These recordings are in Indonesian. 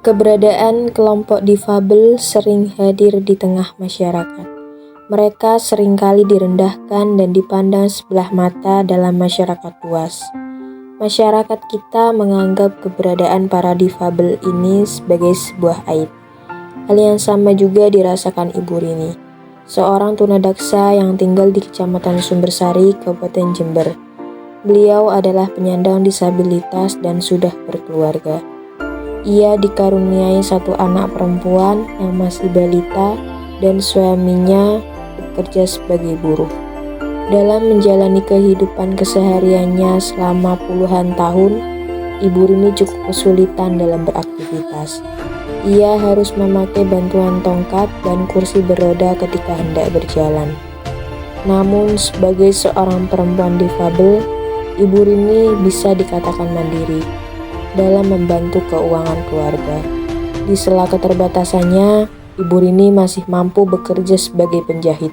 Keberadaan kelompok difabel sering hadir di tengah masyarakat. Mereka seringkali direndahkan dan dipandang sebelah mata dalam masyarakat luas. Masyarakat kita menganggap keberadaan para difabel ini sebagai sebuah aib. Hal yang sama juga dirasakan Ibu Rini, seorang tunadaksa yang tinggal di Kecamatan Sumbersari, Kabupaten Jember. Beliau adalah penyandang disabilitas dan sudah berkeluarga. Ia dikaruniai satu anak perempuan yang masih balita dan suaminya bekerja sebagai buruh. Dalam menjalani kehidupan kesehariannya selama puluhan tahun, Ibu Rini cukup kesulitan dalam beraktivitas. Ia harus memakai bantuan tongkat dan kursi beroda ketika hendak berjalan. Namun sebagai seorang perempuan difabel, Ibu Rini bisa dikatakan mandiri dalam membantu keuangan keluarga. Di sela keterbatasannya, Ibu Rini masih mampu bekerja sebagai penjahit.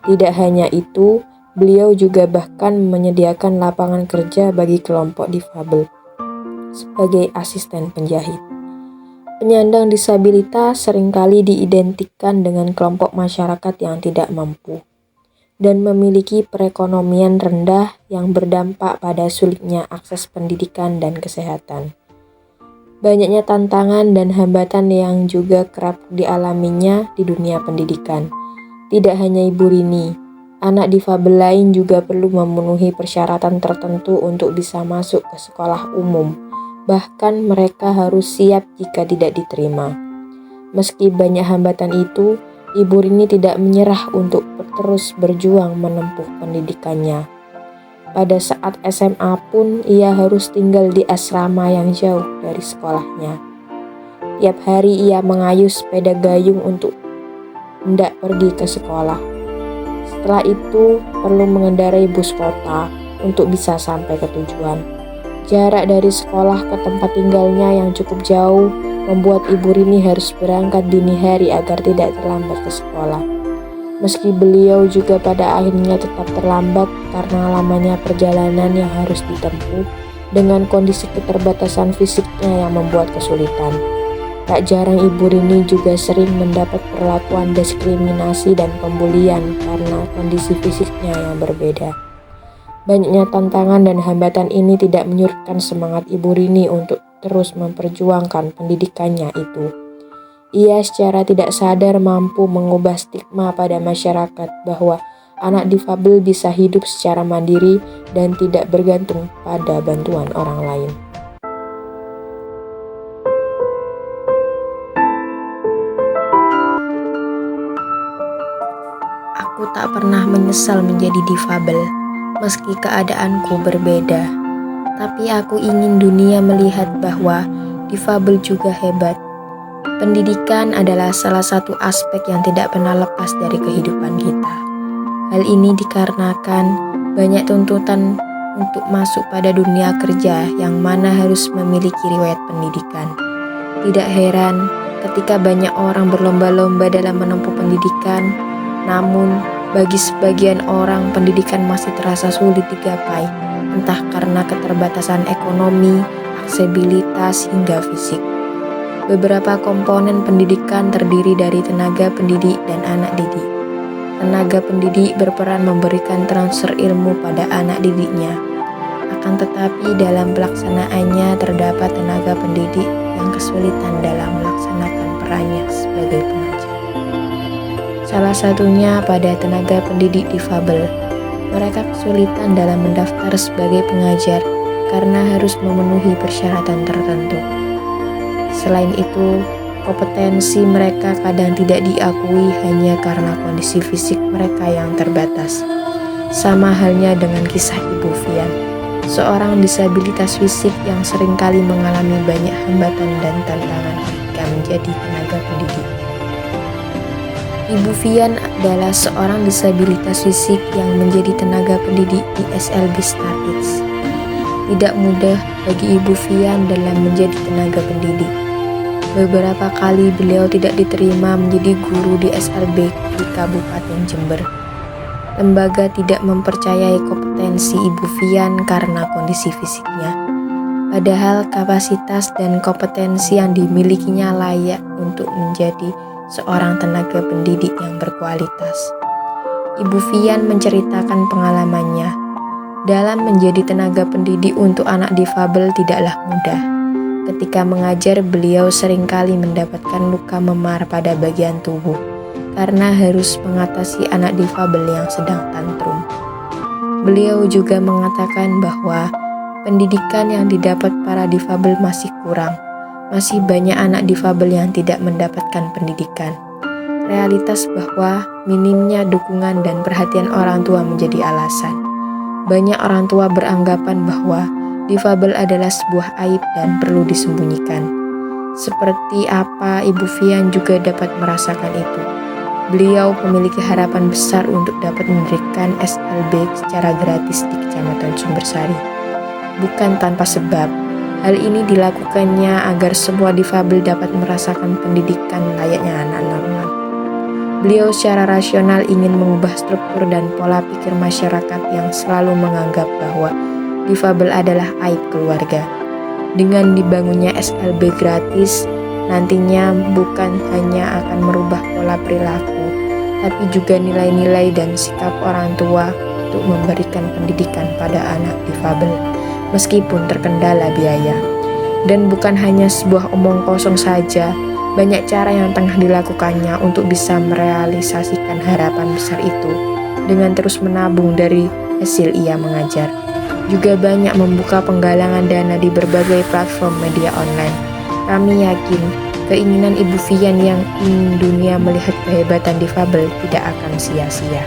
Tidak hanya itu, beliau juga bahkan menyediakan lapangan kerja bagi kelompok difabel sebagai asisten penjahit. Penyandang disabilitas seringkali diidentikan dengan kelompok masyarakat yang tidak mampu dan memiliki perekonomian rendah yang berdampak pada sulitnya akses pendidikan dan kesehatan. Banyaknya tantangan dan hambatan yang juga kerap dialaminya di dunia pendidikan. Tidak hanya Ibu Rini, anak difabel lain juga perlu memenuhi persyaratan tertentu untuk bisa masuk ke sekolah umum. Bahkan mereka harus siap jika tidak diterima. Meski banyak hambatan itu, Ibu Rini tidak menyerah untuk terus berjuang menempuh pendidikannya. Pada saat SMA pun ia harus tinggal di asrama yang jauh dari sekolahnya. Tiap hari ia mengayuh sepeda gayung untuk hendak pergi ke sekolah. Setelah itu perlu mengendarai bus kota untuk bisa sampai ke tujuan. Jarak dari sekolah ke tempat tinggalnya yang cukup jauh membuat Ibu Rini harus berangkat dini hari agar tidak terlambat ke sekolah. Meski beliau juga pada akhirnya tetap terlambat karena lamanya perjalanan yang harus ditempuh dengan kondisi keterbatasan fisiknya yang membuat kesulitan. Tak jarang Ibu Rini juga sering mendapat perlakuan diskriminasi dan pembulian karena kondisi fisiknya yang berbeda. Banyaknya tantangan dan hambatan ini tidak menyurutkan semangat Ibu Rini untuk terus memperjuangkan pendidikannya itu. Ia secara tidak sadar mampu mengubah stigma pada masyarakat bahwa anak difabel bisa hidup secara mandiri dan tidak bergantung pada bantuan orang lain. Aku tak pernah menyesal menjadi difabel. Meski keadaanku berbeda, tapi aku ingin dunia melihat bahwa difabel juga hebat. Pendidikan adalah salah satu aspek yang tidak pernah lepas dari kehidupan kita. Hal ini dikarenakan banyak tuntutan untuk masuk pada dunia kerja yang mana harus memiliki riwayat pendidikan. Tidak heran ketika banyak orang berlomba-lomba dalam menempuh pendidikan, namun bagi sebagian orang, pendidikan masih terasa sulit digapai, entah karena keterbatasan ekonomi, aksesibilitas, hingga fisik. Beberapa komponen pendidikan terdiri dari tenaga pendidik dan anak didik. Tenaga pendidik berperan memberikan transfer ilmu pada anak didiknya. Akan tetapi dalam pelaksanaannya terdapat tenaga pendidik yang kesulitan dalam melaksanakan perannya sebagai pengajar. Salah satunya pada tenaga pendidik difabel. Mereka kesulitan dalam mendaftar sebagai pengajar karena harus memenuhi persyaratan tertentu. Selain itu, kompetensi mereka kadang tidak diakui hanya karena kondisi fisik mereka yang terbatas. Sama halnya dengan kisah Ibu Fian, seorang disabilitas fisik yang seringkali mengalami banyak hambatan dan tantangan ketika menjadi tenaga pendidik. Ibu Fian adalah seorang disabilitas fisik yang menjadi tenaga pendidik di SLB Starkids. Tidak mudah bagi Ibu Fian dalam menjadi tenaga pendidik. Beberapa kali beliau tidak diterima menjadi guru di SLB di Kabupaten Jember. Lembaga tidak mempercayai kompetensi Ibu Fian karena kondisi fisiknya. padahal kapasitas dan kompetensi yang dimilikinya layak untuk menjadi seorang tenaga pendidik yang berkualitas. Ibu Fian menceritakan pengalamannya. Dalam menjadi tenaga pendidik untuk anak difabel tidaklah mudah. Ketika mengajar, beliau seringkali mendapatkan luka memar pada bagian tubuh karena harus mengatasi anak difabel yang sedang tantrum. Beliau juga mengatakan bahwa pendidikan yang didapat para difabel masih kurang. Masih banyak anak difabel yang tidak mendapatkan pendidikan. Realitas bahwa minimnya dukungan dan perhatian orang tua menjadi alasan. Banyak orang tua beranggapan bahwa difabel adalah sebuah aib dan perlu disembunyikan. Seperti apa Ibu Fian juga dapat merasakan itu. Beliau memiliki harapan besar untuk dapat memberikan SLB secara gratis di Kecamatan Sumbersari. Bukan tanpa sebab, hal ini dilakukannya agar semua difabel dapat merasakan pendidikan layaknya anak normal. Beliau secara rasional ingin mengubah struktur dan pola pikir masyarakat yang selalu menganggap bahwa difabel adalah aib keluarga. Dengan dibangunnya SLB gratis, nantinya bukan hanya akan merubah pola perilaku, tapi juga nilai-nilai dan sikap orang tua untuk memberikan pendidikan pada anak difabel, meskipun terkendala biaya. Dan bukan hanya sebuah omong kosong saja, banyak cara yang tengah dilakukannya untuk bisa merealisasikan harapan besar itu dengan terus menabung dari hasil ia mengajar. Juga banyak membuka penggalangan dana di berbagai platform media online. Kami yakin keinginan Ibu Fian yang ingin dunia melihat kehebatan difabel tidak akan sia-sia.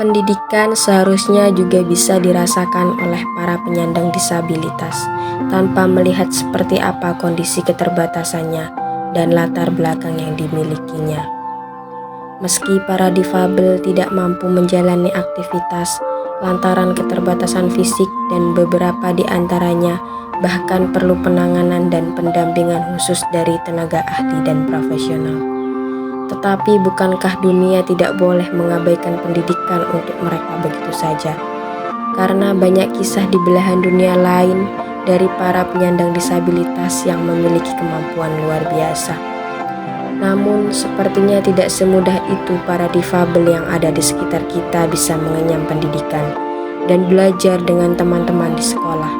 Pendidikan seharusnya juga bisa dirasakan oleh para penyandang disabilitas tanpa melihat seperti apa kondisi keterbatasannya dan latar belakang yang dimilikinya. Meski para difabel tidak mampu menjalani aktivitas lantaran keterbatasan fisik dan beberapa di antaranya bahkan perlu penanganan dan pendampingan khusus dari tenaga ahli dan profesional. Tetapi bukankah dunia tidak boleh mengabaikan pendidikan untuk mereka begitu saja? Karena banyak kisah di belahan dunia lain dari para penyandang disabilitas yang memiliki kemampuan luar biasa. Namun sepertinya tidak semudah itu para difabel yang ada di sekitar kita bisa mengenyam pendidikan dan belajar dengan teman-teman di sekolah.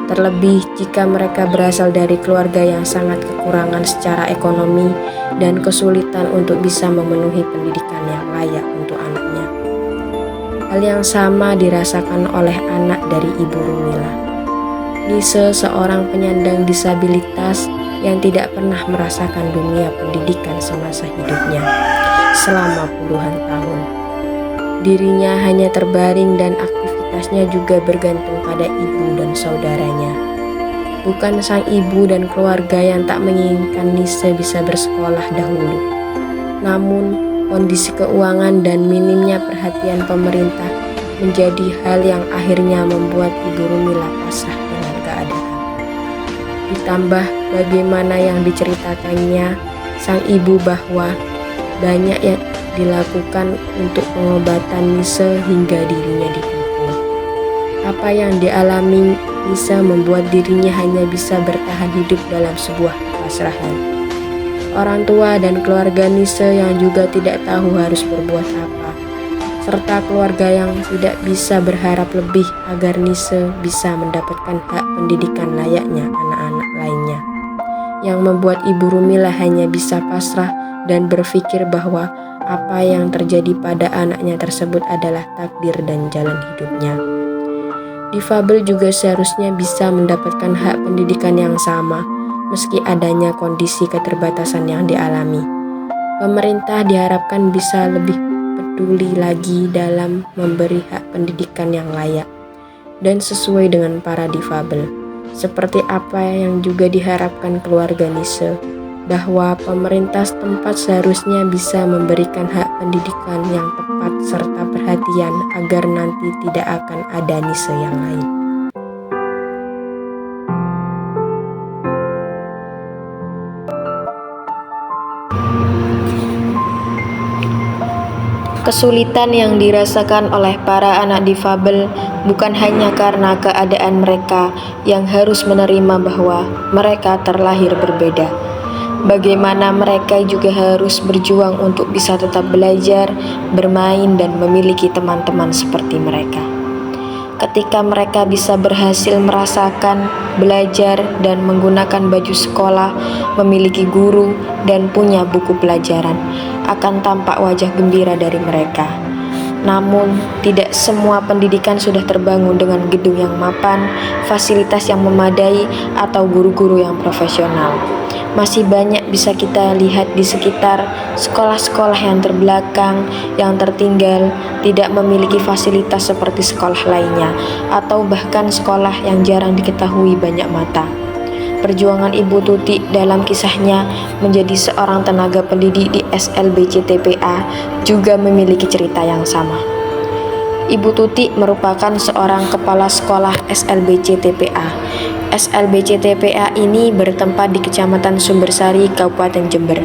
Terlebih jika mereka berasal dari keluarga yang sangat kekurangan secara ekonomi dan kesulitan untuk bisa memenuhi pendidikan yang layak untuk anaknya. Hal yang sama dirasakan oleh anak dari Ibu Rumila. Nise seorang penyandang disabilitas yang tidak pernah merasakan dunia pendidikan semasa hidupnya selama puluhan tahun. Dirinya hanya terbaring dan aktivitasnya juga bergantung pada ibu dan saudaranya. Bukan sang ibu dan keluarga yang tak menginginkan Nise bisa bersekolah dahulu. Namun, kondisi keuangan dan minimnya perhatian pemerintah menjadi hal yang akhirnya membuat Ibu Rumila pasrah dengan keadaan. Ditambah bagaimana yang diceritakannya sang ibu bahwa banyak yang dilakukan untuk pengobatan Nise hingga dirinya ditipu. Apa yang dialami Nise membuat dirinya hanya bisa bertahan hidup dalam sebuah pasrahan. Orang tua dan keluarga Nise yang juga tidak tahu harus berbuat apa, serta keluarga yang tidak bisa berharap lebih agar Nise bisa mendapatkan hak pendidikan layaknya anak-anak lainnya, yang membuat Ibu Rumila hanya bisa pasrah dan berpikir bahwa apa yang terjadi pada anaknya tersebut adalah takdir dan jalan hidupnya. Difabel juga seharusnya bisa mendapatkan hak pendidikan yang sama, meski adanya kondisi keterbatasan yang dialami. Pemerintah diharapkan bisa lebih peduli lagi dalam memberi hak pendidikan yang layak dan sesuai dengan para difabel, seperti apa yang juga diharapkan keluarga Nise, bahwa pemerintah setempat seharusnya bisa memberikan hak pendidikan yang tepat serta perhatian agar nanti tidak akan ada Nise yang lain. Kesulitan yang dirasakan oleh para anak difabel bukan hanya karena keadaan mereka yang harus menerima bahwa mereka terlahir berbeda. Bagaimana mereka juga harus berjuang untuk bisa tetap belajar, bermain, dan memiliki teman-teman seperti mereka. Ketika mereka bisa berhasil merasakan, belajar, dan menggunakan baju sekolah, memiliki guru, dan punya buku pelajaran, akan tampak wajah gembira dari mereka. Namun, tidak semua pendidikan sudah terbangun dengan gedung yang mapan, fasilitas yang memadai, atau guru-guru yang profesional. Masih banyak bisa kita lihat di sekitar sekolah-sekolah yang terbelakang, yang tertinggal, tidak memiliki fasilitas seperti sekolah lainnya, atau bahkan sekolah yang jarang diketahui banyak mata. Perjuangan Ibu Tuti dalam kisahnya menjadi seorang tenaga pendidik di SLBC-TPA juga memiliki cerita yang sama. Ibu Tuti merupakan seorang kepala sekolah SLBC-TPA. SLBC-TPA ini bertempat di Kecamatan Sumbersari, Kabupaten Jember,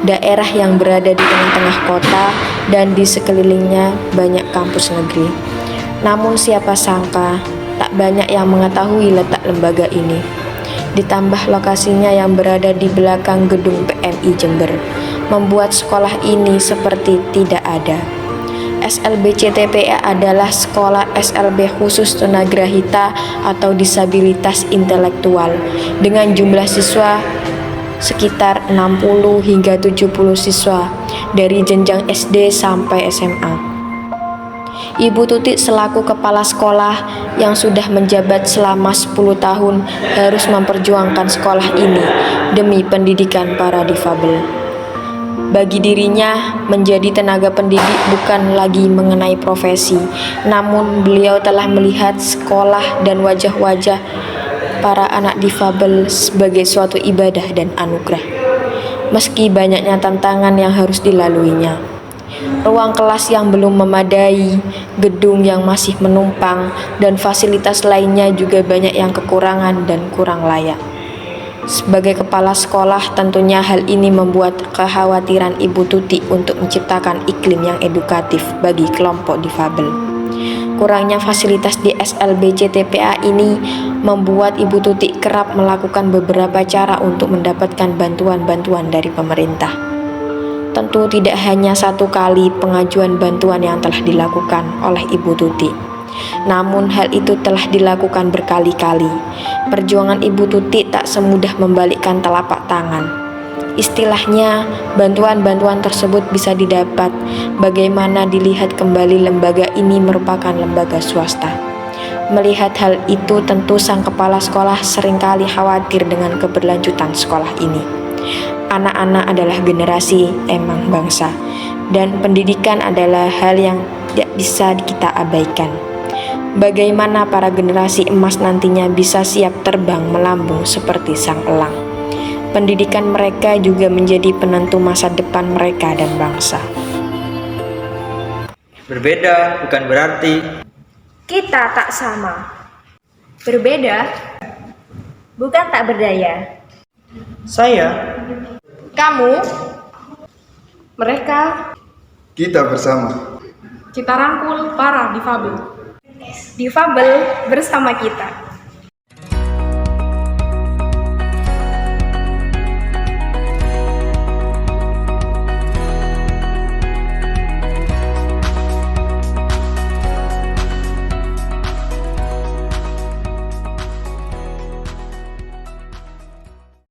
daerah yang berada di tengah-tengah kota dan di sekelilingnya banyak kampus negeri. Namun siapa sangka tak banyak yang mengetahui letak lembaga ini. Ditambah lokasinya yang berada di belakang gedung PMI Jember, membuat sekolah ini seperti tidak ada. SLBC-TPA adalah sekolah SLB khusus tunagrahita atau disabilitas intelektual dengan jumlah siswa sekitar 60 hingga 70 siswa dari jenjang SD sampai SMA. Ibu Tuti selaku kepala sekolah yang sudah menjabat selama 10 tahun harus memperjuangkan sekolah ini demi pendidikan para difabel. Bagi dirinya, menjadi tenaga pendidik bukan lagi mengenai profesi, namun beliau telah melihat sekolah dan wajah-wajah para anak difabel sebagai suatu ibadah dan anugerah. Meski banyaknya tantangan yang harus dilaluinya, ruang kelas yang belum memadai, gedung yang masih menumpang, dan fasilitas lainnya juga banyak yang kekurangan dan kurang layak. Sebagai kepala sekolah, tentunya hal ini membuat kekhawatiran Ibu Tuti untuk menciptakan iklim yang edukatif bagi kelompok difabel. Kurangnya fasilitas di SLBC-TPA ini membuat Ibu Tuti kerap melakukan beberapa cara untuk mendapatkan bantuan-bantuan dari pemerintah. Tentu tidak hanya satu kali pengajuan bantuan yang telah dilakukan oleh Ibu Tuti, namun hal itu telah dilakukan berkali-kali. Perjuangan Ibu Tuti tak semudah membalikkan telapak tangan. Istilahnya, bantuan-bantuan tersebut bisa didapat bagaimana dilihat kembali lembaga ini merupakan lembaga swasta. Melihat hal itu, tentu sang kepala sekolah seringkali khawatir dengan keberlanjutan sekolah ini. Anak-anak adalah generasi emang bangsa, dan pendidikan adalah hal yang tidak bisa kita abaikan. Bagaimana para generasi emas nantinya bisa siap terbang melambung seperti sang elang. Pendidikan mereka juga menjadi penentu masa depan mereka dan bangsa. Berbeda bukan berarti kita tak sama. Berbeda bukan tak berdaya. saya, Kamu, mereka, Kita bersama. kita rangkul para difabel. Difabel bersama kita.